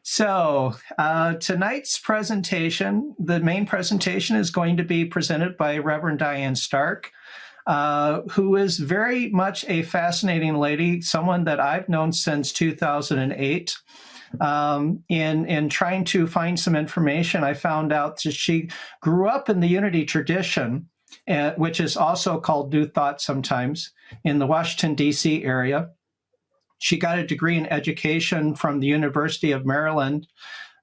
Tonight's presentation, the main presentation is going to be presented by Reverend Diane Stark, who is very much a fascinating lady, someone that I've known since 2008. In trying to find some information, I found out that she grew up in the Unity tradition, which is also called New Thought sometimes, in the Washington, D.C. area. She got a degree in education from the University of Maryland,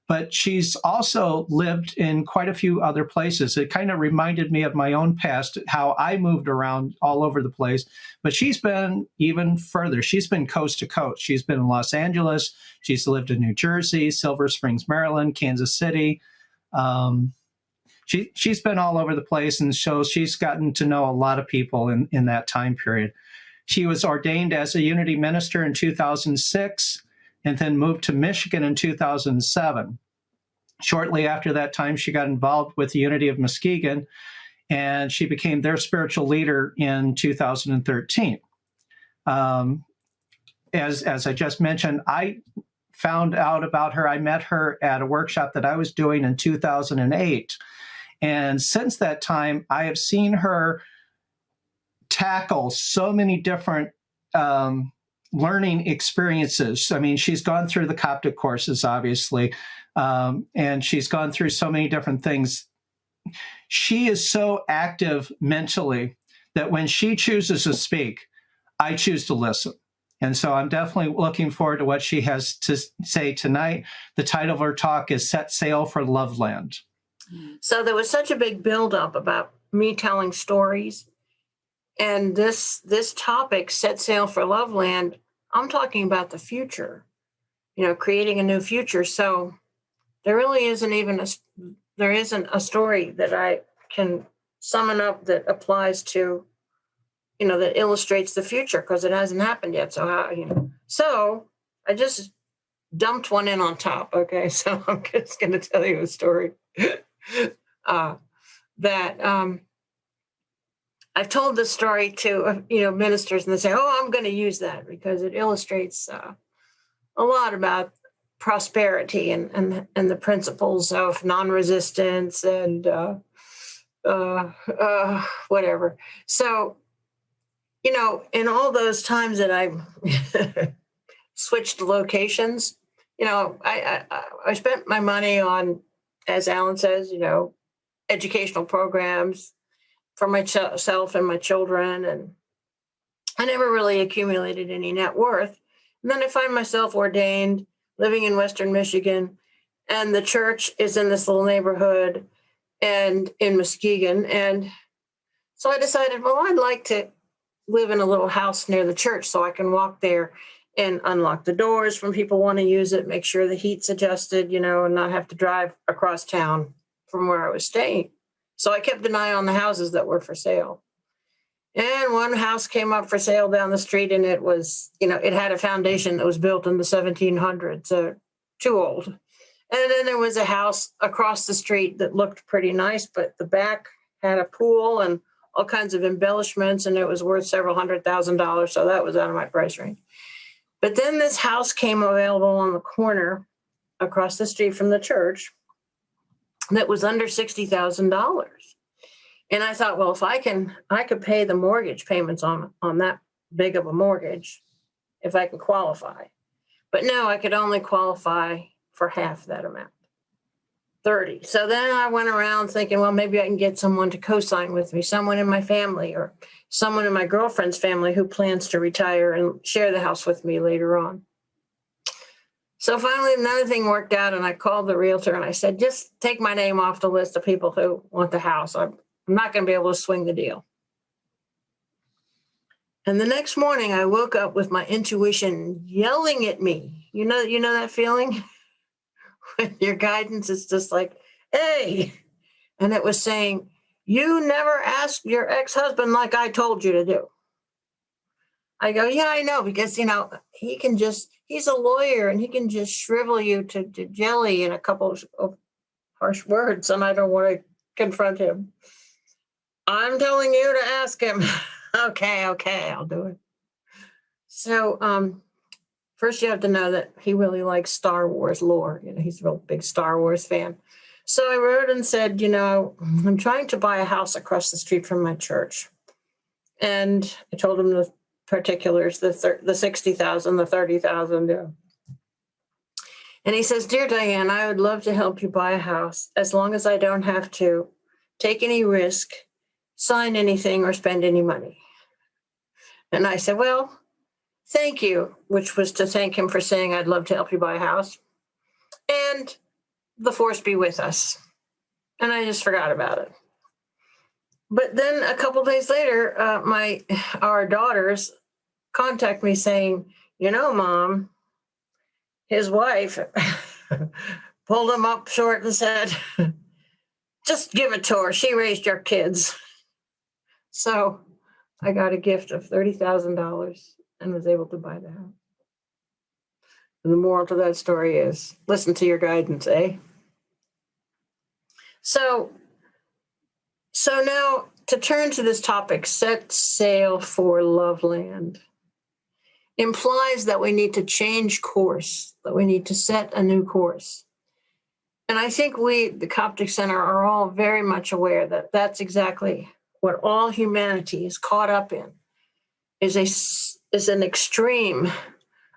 but she's also lived in quite a few other places. It kind of reminded me of my own past, how I moved around all over the place. But she's been even further. She's been coast to coast. She's been in Los Angeles. She's lived in New Jersey, Silver Springs, Maryland, Kansas City. She's been all over the place, and so she's gotten to know a lot of people in that time period. She was ordained as a Unity minister in 2006 and then moved to Michigan in 2007. Shortly after that time, she got involved with the Unity of Muskegon, and she became their spiritual leader in 2013. As I just mentioned, I found out about her. I met her at a workshop that I was doing in 2008. And since that time, I have seen her tackle so many different learning experiences. I mean, she's gone through the Coptic courses, obviously, and she's gone through so many different things. She is so active mentally that when she chooses to speak, I choose to listen. And so I'm definitely looking forward to what she has to say tonight. The title of her talk is Set Sail for Loveland. So there was such a big buildup about me telling stories. And this topic, Set Sail for Loveland, I'm talking about the future, creating a new future. So there really isn't a story that I can summon up that applies to, that illustrates the future, because it hasn't happened yet. So so I just dumped one in on top. Okay, so I'm just going to tell you a story that. I've told this story to, ministers, and they say, oh, I'm going to use that because it illustrates a lot about prosperity and the principles of non-resistance and whatever. So, in all those times that I switched locations, I spent my money on, as Alan says, educational programs for myself and my children, and I never really accumulated any net worth. And then I find myself ordained, living in Western Michigan, and the church is in this little neighborhood and in Muskegon. And so I decided, well, I'd like to live in a little house near the church so I can walk there and unlock the doors when people want to use it, make sure the heat's adjusted, and not have to drive across town from where I was staying. So I kept an eye on the houses that were for sale. And one house came up for sale down the street, and it was, it had a foundation that was built in the 1700s, so too old. And then there was a house across the street that looked pretty nice, but the back had a pool and all kinds of embellishments, and it was worth several $100,000, so that was out of my price range. But then this house came available on the corner across the street from the church that was under $60,000. And I thought, well, if I could pay the mortgage payments on that big of a mortgage, if I can qualify. But no, I could only qualify for half that amount, 30. So then I went around thinking, well, maybe I can get someone to co-sign with me, someone in my family or someone in my girlfriend's family who plans to retire and share the house with me later on. So finally, another thing worked out, and I called the realtor and I said, just take my name off the list of people who want the house. I'm not going to be able to swing the deal. And the next morning, I woke up with my intuition yelling at me. You know that feeling? When your guidance is just like, hey. And it was saying, you never asked your ex-husband like I told you to do. I go, yeah, I know, because, he's a lawyer and he can just shrivel you to jelly in a couple of harsh words, and I don't want to confront him. I'm telling you to ask him. Okay, I'll do it. So First, you have to know that he really likes Star Wars lore. He's a real big Star Wars fan. So I wrote and said, I'm trying to buy a house across the street from my church. And I told him the particulars, the 60,000, the 30,000. Yeah. And he says, "Dear Diane, I would love to help you buy a house as long as I don't have to take any risk, sign anything, or spend any money." And I said, "Well, thank you," which was to thank him for saying, "I'd love to help you buy a house. And the force be with us." And I just forgot about it. But then a couple days later, our daughters contact me saying, Mom, his wife pulled him up short and said, "Just give it to her. She raised your kids." So I got a gift of $30,000 and was able to buy the house. And the moral to that story is listen to your guidance, eh? So now to turn to this topic, set sail for Loveland, implies that we need to change course, that we need to set a new course. And I think we, the Coptic Center, are all very much aware that that's exactly what all humanity is caught up in, is an extreme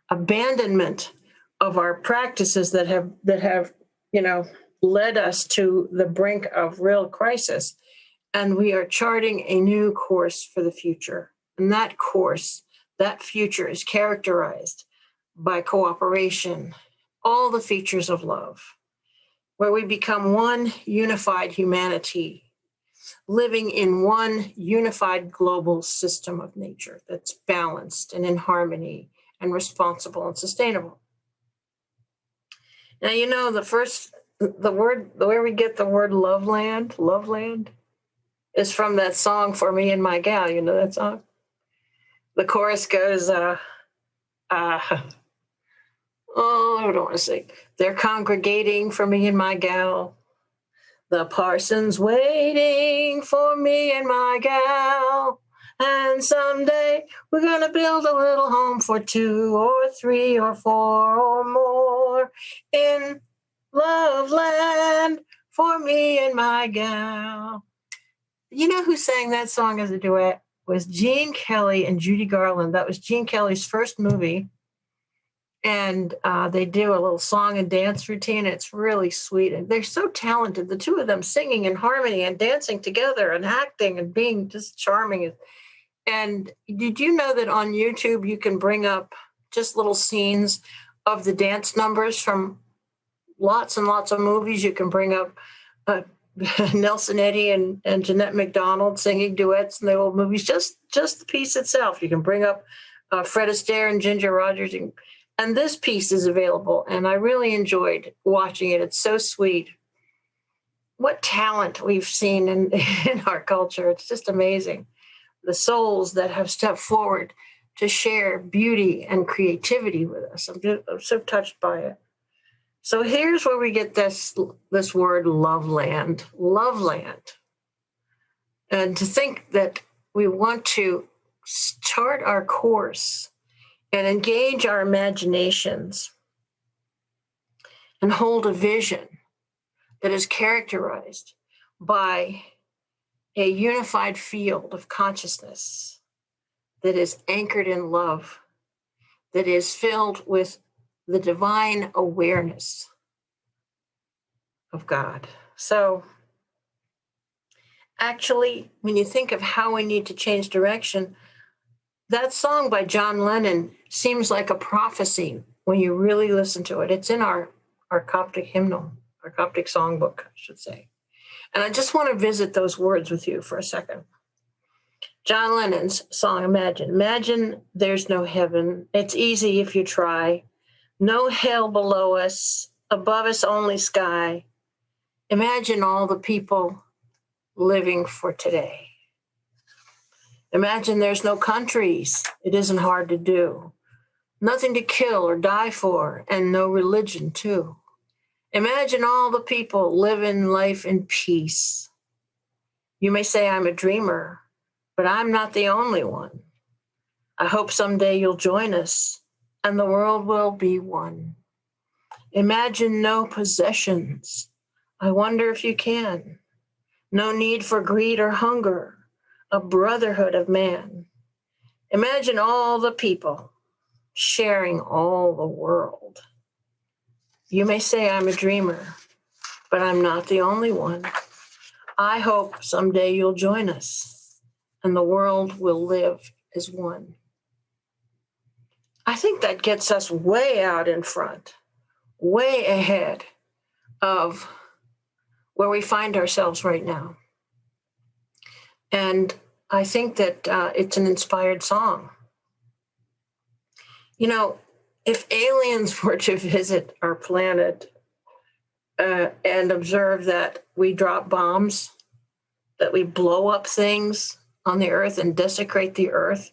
abandonment of our practices that have led us to the brink of real crisis. And we are charting a new course for the future. And that course, that future, is characterized by cooperation, all the features of love, where we become one unified humanity, living in one unified global system of nature that's balanced and in harmony and responsible and sustainable. Now, the way we get the word Loveland, is from that song, "For Me and My Gal." You know that song? The chorus goes, I don't want to sing. "They're congregating for me and my gal. The parson's waiting for me and my gal. And someday we're going to build a little home for 2 or 3 or 4 or more in Loveland for me and my gal." You know who sang that song as a duet? Was Gene Kelly and Judy Garland. That was Gene Kelly's first movie. And they do a little song and dance routine. It's really sweet. And they're so talented, the two of them singing in harmony and dancing together and acting and being just charming. And did you know that on YouTube you can bring up just little scenes of the dance numbers from lots and lots of movies? You can bring up Nelson Eddy and Jeanette MacDonald singing duets in the old movies, just the piece itself. You can bring up Fred Astaire and Ginger Rogers. And this piece is available, and I really enjoyed watching it. It's so sweet. What talent we've seen in our culture. It's just amazing. The souls that have stepped forward to share beauty and creativity with us. I'm so touched by it. So here's where we get this word Loveland. Loveland. And to think that we want to chart our course and engage our imaginations and hold a vision that is characterized by a unified field of consciousness that is anchored in love, that is filled with the divine awareness of God. So actually, when you think of how we need to change direction, that song by John Lennon seems like a prophecy when you really listen to it. It's in our Coptic hymnal, our Coptic songbook, I should say. And I just want to visit those words with you for a second. John Lennon's song, Imagine. Imagine there's no heaven. It's easy if you try. No hell below us, above us only sky. Imagine all the people living for today. Imagine there's no countries. It isn't hard to do. Nothing to kill or die for, and no religion, too. Imagine all the people living life in peace. You may say I'm a dreamer, but I'm not the only one. I hope someday you'll join us and the world will be one. Imagine no possessions. I wonder if you can. No need for greed or hunger, a brotherhood of man. Imagine all the people sharing all the world. You may say I'm a dreamer, but I'm not the only one. I hope someday you'll join us and the world will live as one. I think that gets us way out in front, way ahead of where we find ourselves right now. And I think that it's an inspired song. You know, if aliens were to visit our planet and observe that we drop bombs, that we blow up things on the earth and desecrate the earth,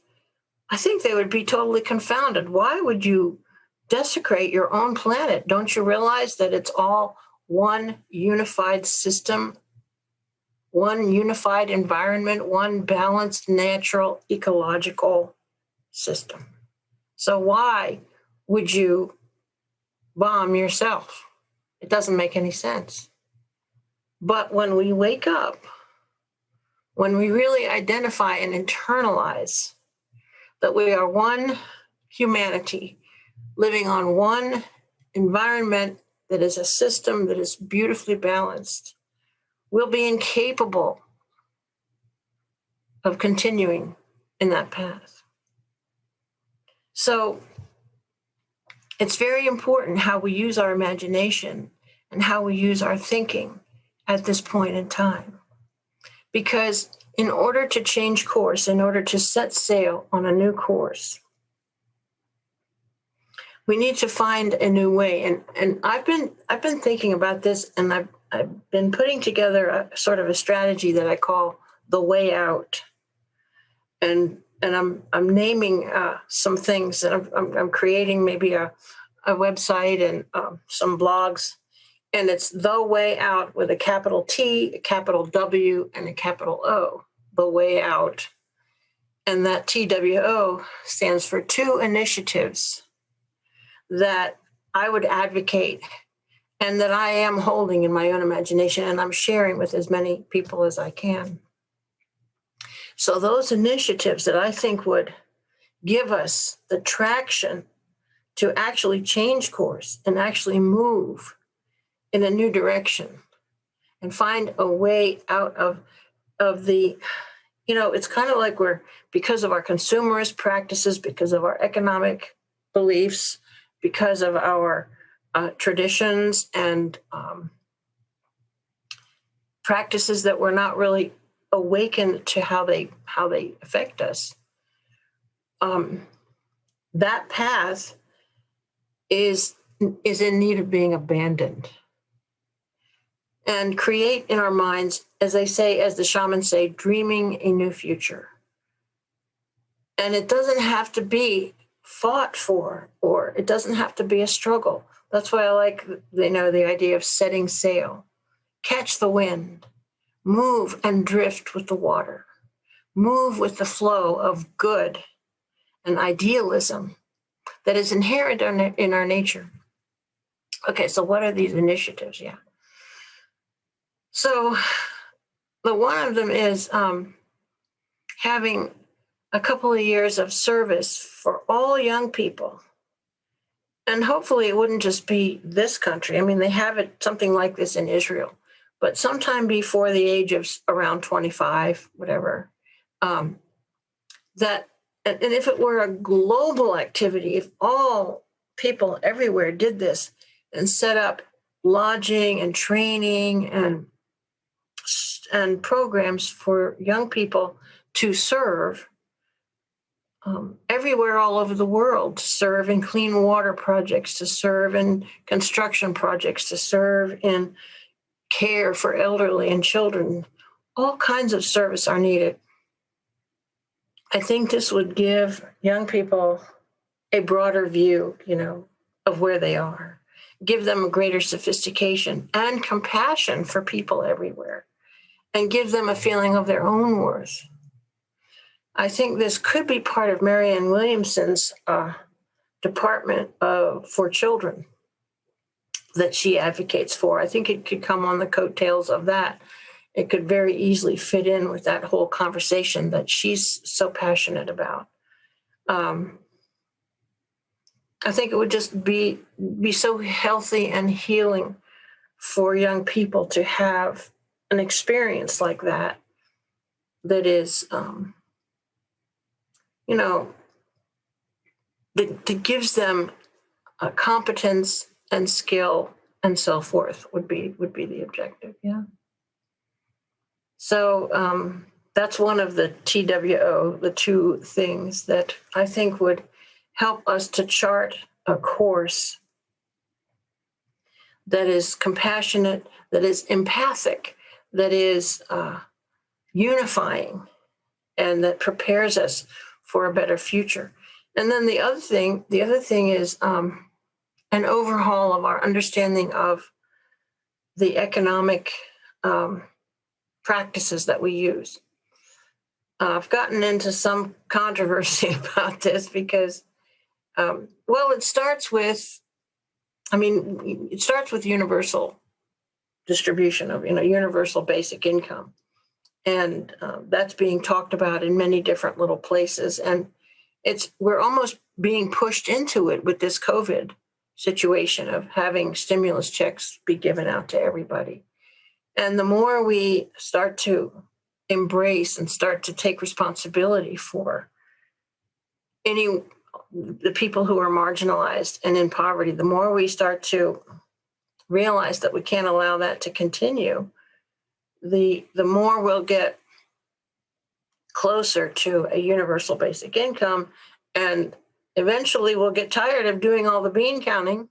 I think they would be totally confounded. Why would you desecrate your own planet? Don't you realize that it's all one unified system, one unified environment, one balanced natural ecological system? So why would you bomb yourself? It doesn't make any sense. But when we wake up, when we really identify and internalize that we are one humanity living on one environment that is a system that is beautifully balanced, we'll be incapable of continuing in that path. So it's very important how we use our imagination and how we use our thinking at this point in time. Because in order to change course, in order to set sail on a new course, we need to find a new way. And I've been thinking about this, and I've been putting together a sort of a strategy that I call the way out. And I'm naming some things, and I'm creating maybe a website and some blogs. And it's the way out with a capital T, a capital W, and a capital O, the way out. And that TWO stands for 2 initiatives that I would advocate and that I am holding in my own imagination, and I'm sharing with as many people as I can. So those initiatives that I think would give us the traction to actually change course and actually move in a new direction and find a way out of the, it's kind of like we're, because of our consumerist practices, because of our economic beliefs, because of our traditions and practices that we're not really awakened to how they affect us. That path is in need of being abandoned. And create in our minds, as they say, as the shamans say, dreaming a new future. And it doesn't have to be fought for, or it doesn't have to be a struggle. That's why I like, the idea of setting sail. Catch the wind, move and drift with the water, move with the flow of good and idealism that is inherent in our nature. Okay, so what are these initiatives? Yeah. So the one of them is having a couple of years of service for all young people. And hopefully it wouldn't just be this country. I mean, they have something like this in Israel, but sometime before the age of around 25, whatever, and if it were a global activity, if all people everywhere did this and set up lodging and training and programs for young people to serve everywhere all over the world, to serve in clean water projects, to serve in construction projects, to serve in care for elderly and children. All kinds of service are needed. I think this would give young people a broader view, of where they are, give them a greater sophistication and compassion for people everywhere, and give them a feeling of their own worth. I think this could be part of Marianne Williamson's department for children that she advocates for. I think it could come on the coattails of that. It could very easily fit in with that whole conversation that she's so passionate about. I think it would just be so healthy and healing for young people to have an experience like that is, that gives them a competence and skill and self-worth would be the objective. Yeah. So that's one of the TWO, the two things that I think would help us to chart a course that is compassionate, that is empathic, that is unifying, and that prepares us for a better future. And then the other thing is an overhaul of our understanding of the economic practices that we use. I've gotten into some controversy about this because, it starts with universal distribution of, universal basic income. And that's being talked about in many different little places. And we're almost being pushed into it with this COVID situation of having stimulus checks be given out to everybody. And the more we start to embrace and start to take responsibility for the people who are marginalized and in poverty, the more we start to realize that we can't allow that to continue, the more we'll get closer to a universal basic income. And eventually we'll get tired of doing all the bean counting.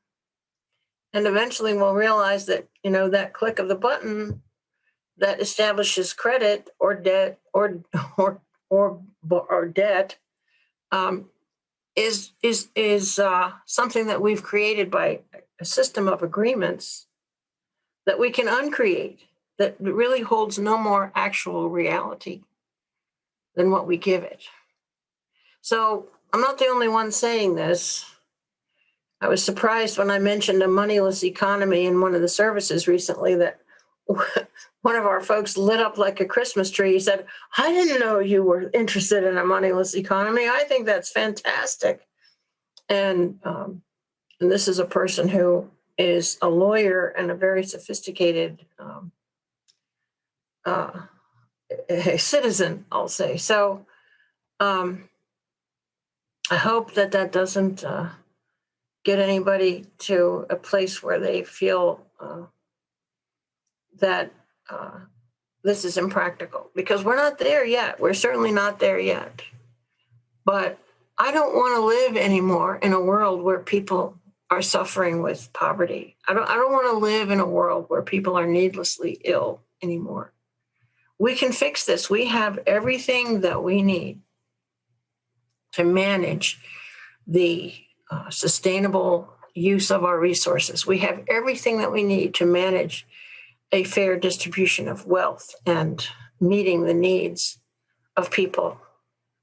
And eventually we'll realize that, that click of the button that establishes credit or debt or debt is something that we've created by a system of agreements that we can uncreate, that really holds no more actual reality than what we give it. So I'm not the only one saying this. I was surprised when I mentioned a moneyless economy in one of the services recently that one of our folks lit up like a Christmas tree. He said, "I didn't know you were interested in a moneyless economy. I think that's fantastic." And this is a person who is a lawyer and a very sophisticated a citizen, I'll say. So I hope that doesn't get anybody to a place where they feel that this is impractical, because we're not there yet. We're certainly not there yet. But I don't want to live anymore in a world where people are suffering with poverty. I don't want to live in a world where people are needlessly ill anymore. We can fix this. We have everything that we need to manage the sustainable use of our resources. We have everything that we need to manage a fair distribution of wealth and meeting the needs of people.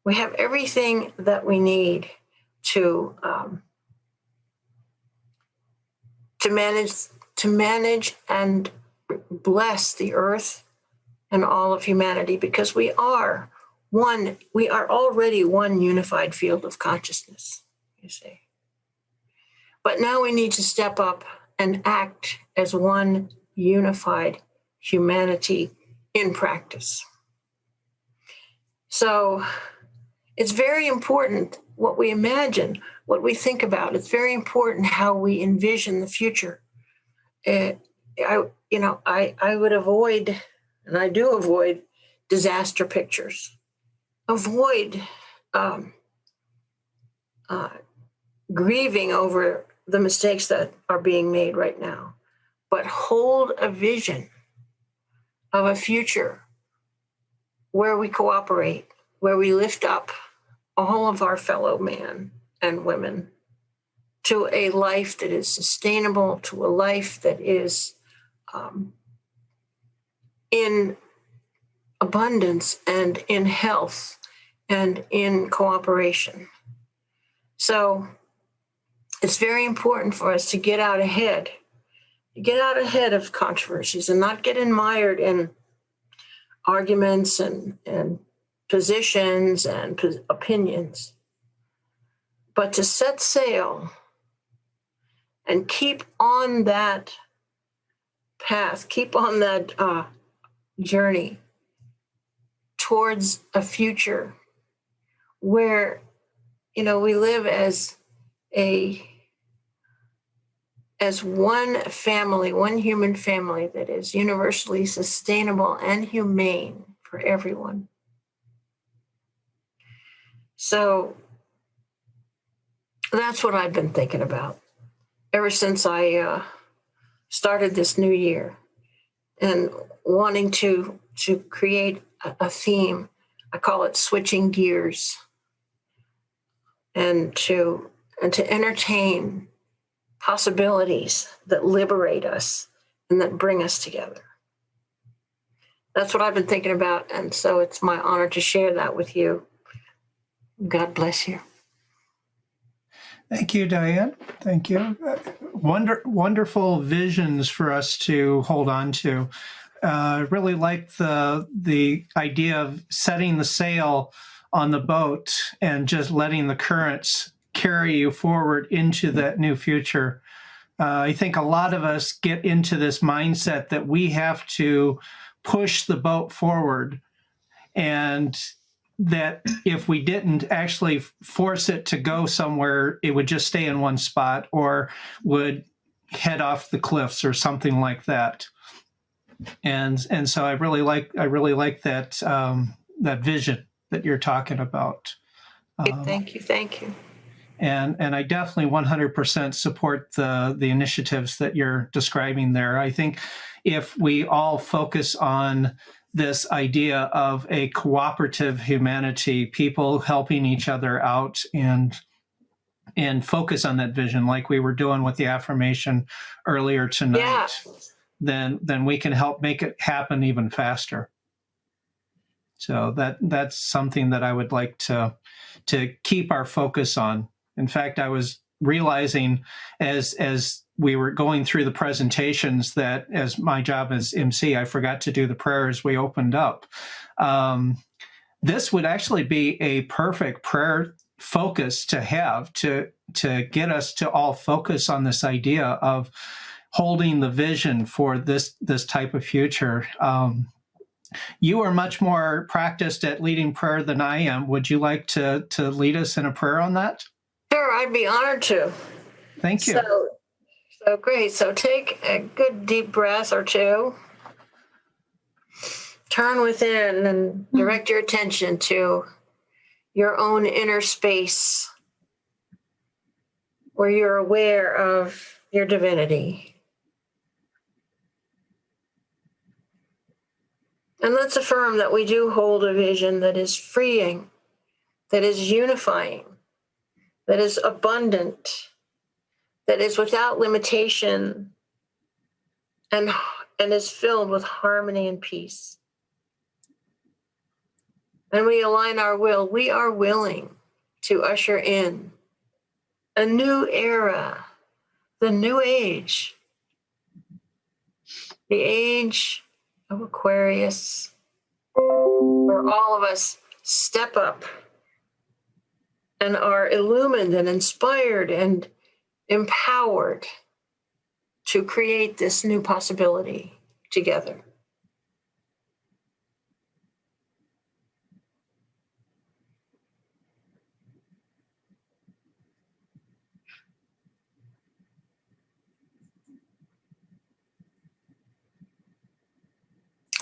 We have everything that we need to manage and bless the earth and all of humanity, because we are already one unified field of consciousness, you see. But now we need to step up and act as one unified humanity in practice. So it's very important what we imagine, what we think about. It's very important how we envision the future. I would avoid, and I do avoid, disaster pictures. Avoid grieving over the mistakes that are being made right now, but hold a vision of a future where we cooperate, where we lift up all of our fellow men and women to a life that is sustainable, to a life that is in abundance and in health and in cooperation. So it's very important for us to get out ahead of controversies and not get mired in arguments and positions and opinions, but to set sail and keep on that path, keep on that journey towards a future where, we live as one family, one human family that is universally sustainable and humane for everyone. So that's what I've been thinking about ever since I started this new year, and wanting to create a theme. I call it switching gears, and to entertain possibilities that liberate us and that bring us together. That's what I've been thinking about, and so it's my honor to share that with you. God bless you. Thank you, Diane. Thank you. Wonderful visions for us to hold on to. Really like the idea of setting the sail on the boat and just letting the currents carry you forward into that new future. I think a lot of us get into this mindset that we have to push the boat forward, and that if we didn't actually force it to go somewhere, it would just stay in one spot or would head off the cliffs or something like that. And so I really like that that vision that you're talking about. Thank you. And I definitely 100% support the initiatives that you're describing there. I think if we all focus on this idea of a cooperative humanity, people helping each other out, and focus on that vision like we were doing with the affirmation earlier tonight, then we can help make it happen even faster. So that's something that I would like to keep our focus on. In fact, I was realizing as we were going through the presentations that, as my job as MC, I forgot to do the prayer as we opened up. This would actually be a perfect prayer focus to have to get us to all focus on this idea of holding the vision for this type of future. You are much more practiced at leading prayer than I am. Would you like to lead us in a prayer on that? Sure, I'd be honored to. Thank you. So great. So take a good deep breath or two. Turn within and direct your attention to your own inner space where you're aware of your divinity. And let's affirm that we do hold a vision that is freeing, that is unifying, that is abundant, that is without limitation, and is filled with harmony and peace. And we align our will. We are willing to usher in a new era, the new age, the age of Aquarius, where all of us step up and are illumined and inspired and empowered to create this new possibility together.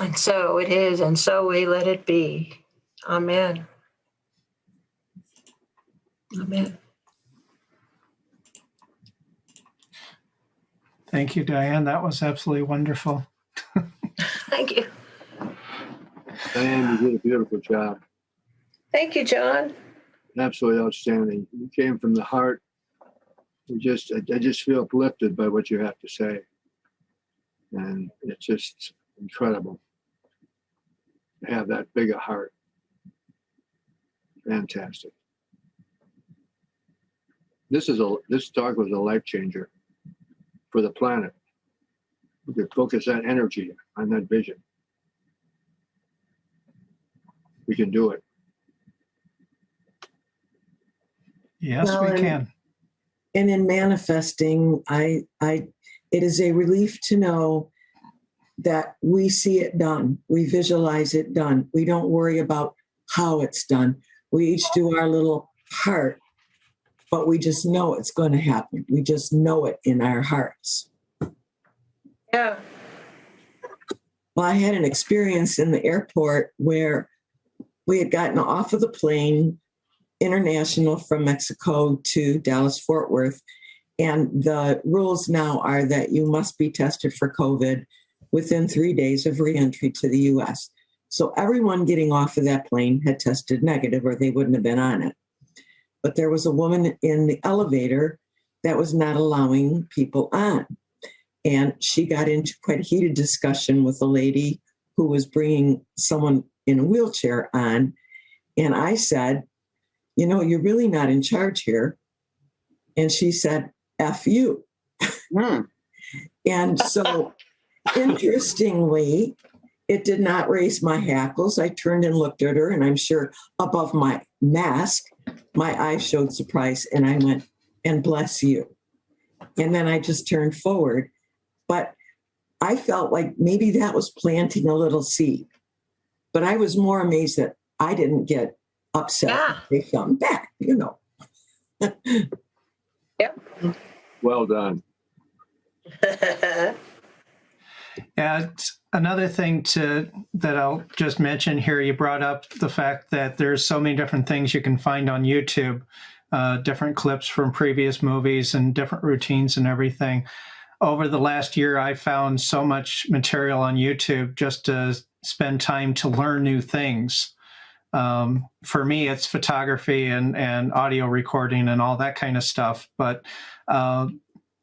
And so it is, and so we let it be. Amen. Amen. Thank you, Diane. That was absolutely wonderful. Thank you. Diane, you did a beautiful job. Thank you, John. Absolutely outstanding. You came from the heart. I just feel uplifted by what you have to say. And it's just incredible to have that big a heart. Fantastic. this talk was a life changer for the planet. We could focus that energy on that vision. We can do it. Yes, Well, we can. And in manifesting, it is a relief to know that we see it done. We visualize it done. We don't worry about how it's done. We each do our little part, but we just know it's going to happen. We just know it in our hearts. Yeah. Well, I had an experience in the airport where we had gotten off of the plane, international from Mexico to Dallas Fort Worth. And the rules now are that you must be tested for COVID within 3 days of reentry to the US. So everyone getting off of that plane had tested negative or they wouldn't have been on it. But there was a woman in the elevator that was not allowing people on. And she got into quite a heated discussion with a lady who was bringing someone in a wheelchair on. And I said, you know, you're really not in charge here. And she said, F you. And so, interestingly, it did not raise my hackles. I turned and looked at her, and I'm sure above my mask, my eyes showed surprise. And I went, and bless you. And then I just turned forward. But I felt like maybe that was planting a little seed. But I was more amazed that I didn't get upset. Yeah. They come back, you know. Yep. Well done. Yeah, it's another thing that I'll just mention here. You brought up the fact that there's so many different things you can find on YouTube, different clips from previous movies and different routines and everything. Over the last year, I found so much material on YouTube just to spend time to learn new things. For me, it's photography and audio recording and all that kind of stuff. But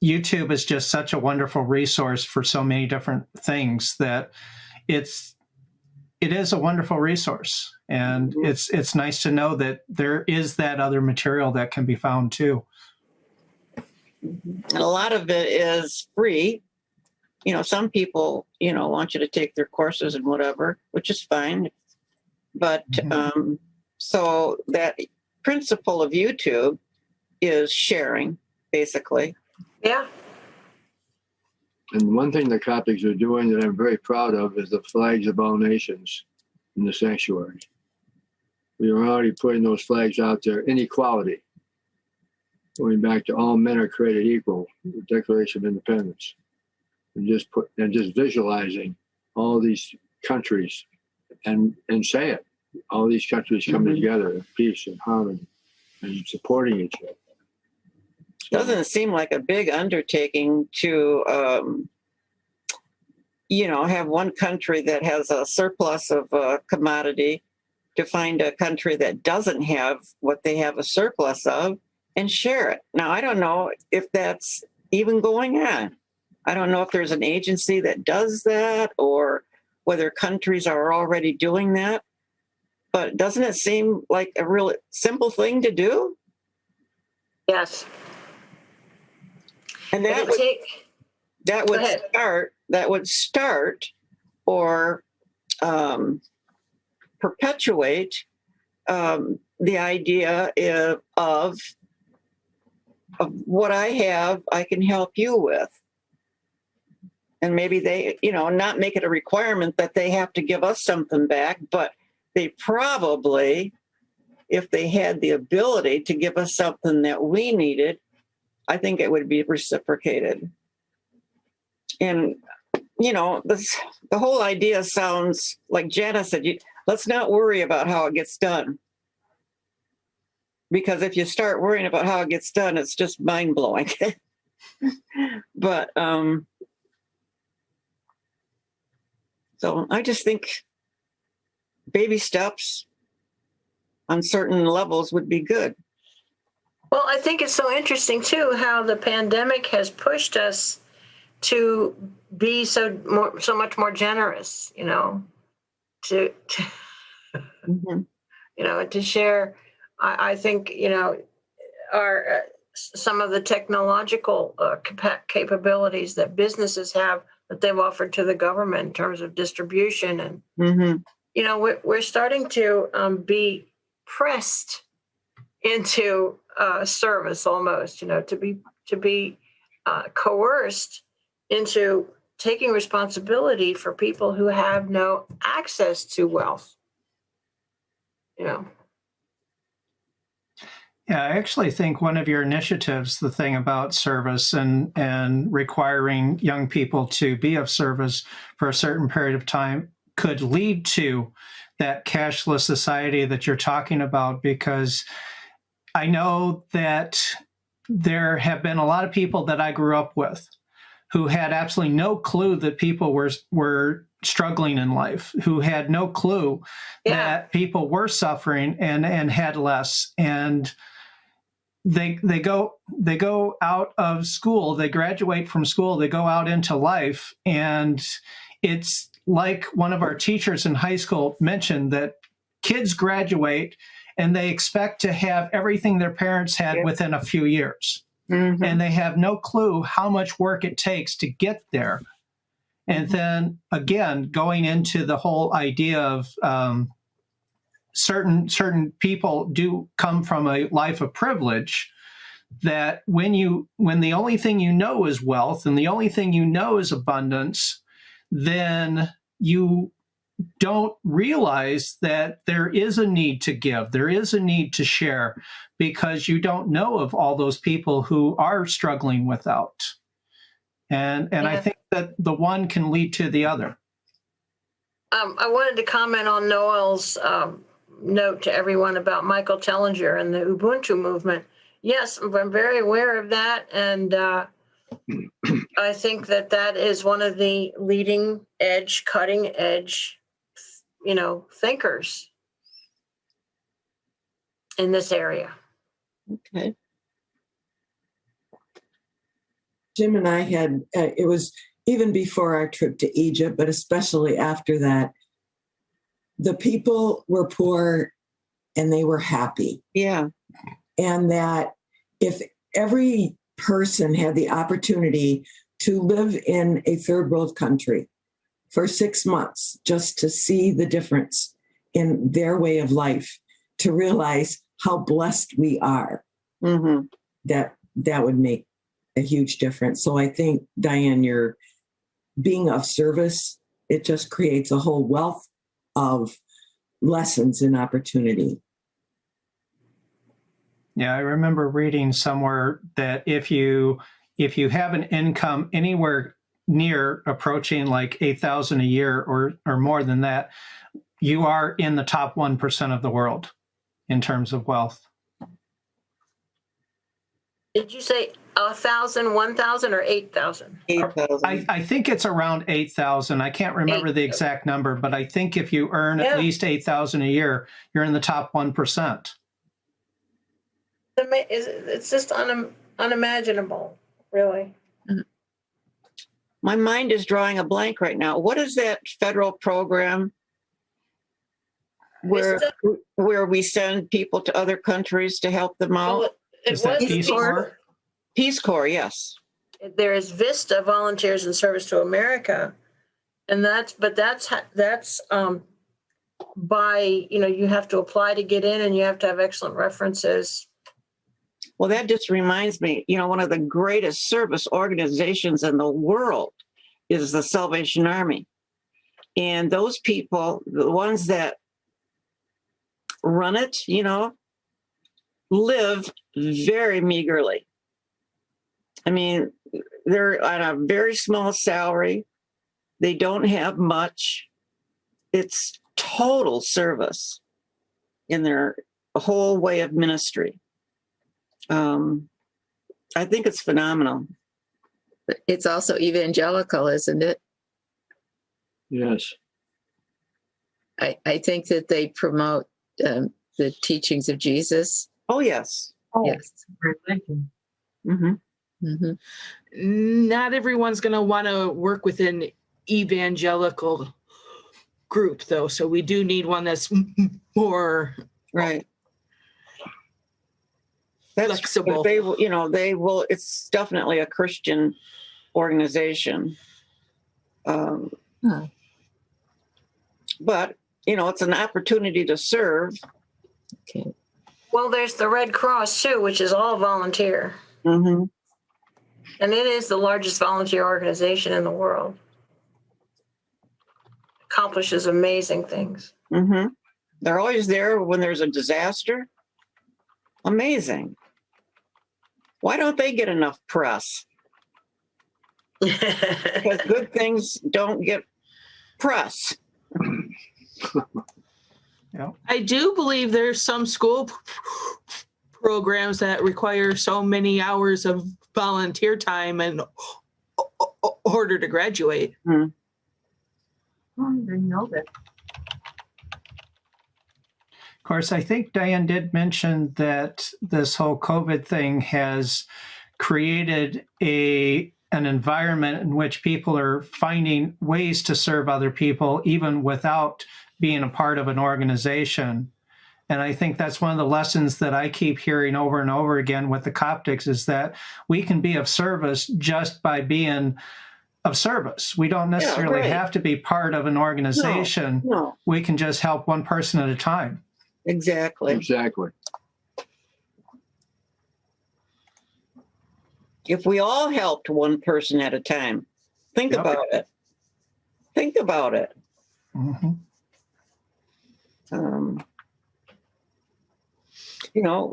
YouTube is just such a wonderful resource for so many different things that it is a wonderful resource. And it's nice to know that there is that other material that can be found too. And a lot of it is free. You know, some people, you know, want you to take their courses and whatever, which is fine. But so that principle of YouTube is sharing, basically. Yeah. And one thing the Coptics are doing that I'm very proud of is the flags of all nations in the sanctuary. We are already putting those flags out there. Inequality, going back to all men are created equal, the Declaration of Independence, and just visualizing all these countries and say it. All these countries coming together in peace and harmony and supporting each other. Doesn't seem like a big undertaking to, you know, have one country that has a surplus of commodity to find a country that doesn't have what they have a surplus of and share it. Now, I don't know if that's even going on. I don't know if there's an agency that does that or whether countries are already doing that. But doesn't it seem like a real simple thing to do? Yes. And But that would start or perpetuate the idea of what I have, I can help you with. And maybe they, you know, not make it a requirement that they have to give us something back, but they probably, if they had the ability to give us something that we needed, I think it would be reciprocated. And, you know, the whole idea sounds like Janice said, let's not worry about how it gets done. Because if you start worrying about how it gets done, it's just mind-blowing. But, so I just think baby steps on certain levels would be good. Well, I think it's so interesting too how the pandemic has pushed us to be so much more generous. You know, to you know, to share. I think, you know, our some of the technological capabilities that businesses have that they've offered to the government in terms of distribution. And, you know, we're starting to be pressed into service almost, you know, to be coerced into taking responsibility for people who have no access to wealth, you know. Yeah, I actually think one of your initiatives, the thing about service and requiring young people to be of service for a certain period of time, could lead to that cashless society that you're talking about, because I know that there have been a lot of people that I grew up with who had absolutely no clue that people were struggling in life, who had no clue that people were suffering and had less. And they go out of school, they graduate from school, they go out into life, and it's like one of our teachers in high school mentioned, that kids graduate and they expect to have everything their parents had within a few years. And they have no clue how much work it takes to get there. And then again, going into the whole idea of certain people do come from a life of privilege, that when the only thing you know is wealth and the only thing you know is abundance, then you don't realize that there is a need to give, there is a need to share, because you don't know of all those people who are struggling without. And I think that the one can lead to the other. I wanted to comment on Noel's note to everyone about Michael Tellinger and the Ubuntu movement. Yes, I'm very aware of that. And I think that is one of the leading edge, cutting edge, you know, thinkers in this area. Okay. Jim and I had, it was even before our trip to Egypt, but especially after that, the people were poor and they were happy. Yeah. And that if every person had the opportunity to live in a third world country for 6 months, just to see the difference in their way of life, to realize how blessed we are, that would make a huge difference. So I think, Diane, you're being of service, it just creates a whole wealth of lessons and opportunity. Yeah, I remember reading somewhere that if you have an income anywhere near approaching like $8,000 a year or more than that, you are in the top 1% of the world in terms of wealth. Did you say 1,000, 1,000, or 8,000? 8,000. I think it's around 8,000. I can't remember the exact number, but I think if you earn at least 8,000 a year, you're in the top 1%. It's just unimaginable, really. My mind is drawing a blank right now. What is that federal program where we send people to other countries to help them out? Well, Is that Peace Corps? Peace Corps, yes. There is VISTA, Volunteers in Service to America, and that's by, you know, you have to apply to get in, and you have to have excellent references. Well, that just reminds me, you know, one of the greatest service organizations in the world is the Salvation Army. And those people, the ones that run it, you know, live very meagerly. I mean, they're on a very small salary. They don't have much. It's total service in their whole way of ministry. I think it's phenomenal. But it's also evangelical, isn't it? Yes. I think that they promote the teachings of Jesus. Oh, yes. Yes. Mm-hmm. Mm-hmm. Not everyone's going to want to work with an evangelical group, though. So we do need one that's more Right. flexible. They will, they will. It's definitely a Christian organization. But it's an opportunity to serve. Okay. Well, there's the Red Cross too, which is all volunteer. Mm-hmm. And it is the largest volunteer organization in the world. Accomplishes amazing things. Mm-hmm. They're always there when there's a disaster. Amazing. Why don't they get enough press? Because good things don't get press. Yeah. I do believe there's some school programs that require so many hours of volunteer time in order to graduate. Hmm. I didn't know that. Of course, I think Diane did mention that this whole COVID thing has created an environment in which people are finding ways to serve other people, even without being a part of an organization. And I think that's one of the lessons that I keep hearing over and over again with the Coptics, is that we can be of service just by being of service. We don't necessarily have to be part of an organization. No. We can just help one person at a time. Exactly. Exactly. If we all helped one person at a time, think Yep. about it. Think about it. Mm-hmm.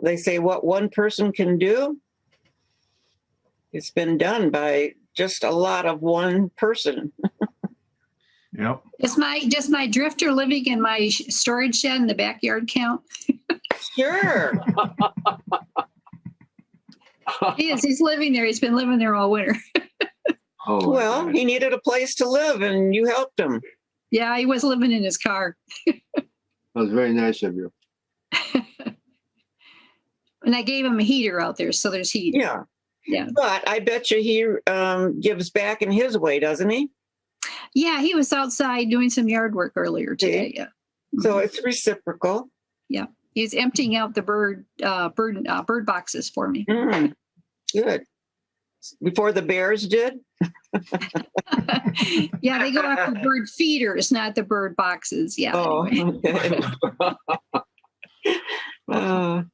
They say what one person can do, it's been done by just a lot of one person. Yep. Does my drifter living in my storage shed in the backyard count? Sure. He is. He's living there. He's been living there all winter. Oh, my Well, God. he needed a place to live and you helped him. Yeah, he was living in his car. That was very nice of you. And I gave him a heater out there, so there's heat. Yeah. Yeah. But I bet you he gives back in his way, doesn't he? Yeah, he was outside doing some yard work earlier today. Yeah. So it's reciprocal. He's emptying out the bird boxes for me. Mm, good. Before the bears did? Yeah, they go after bird feeders, not the bird boxes. Yeah. Oh, Anyway. okay. Oh,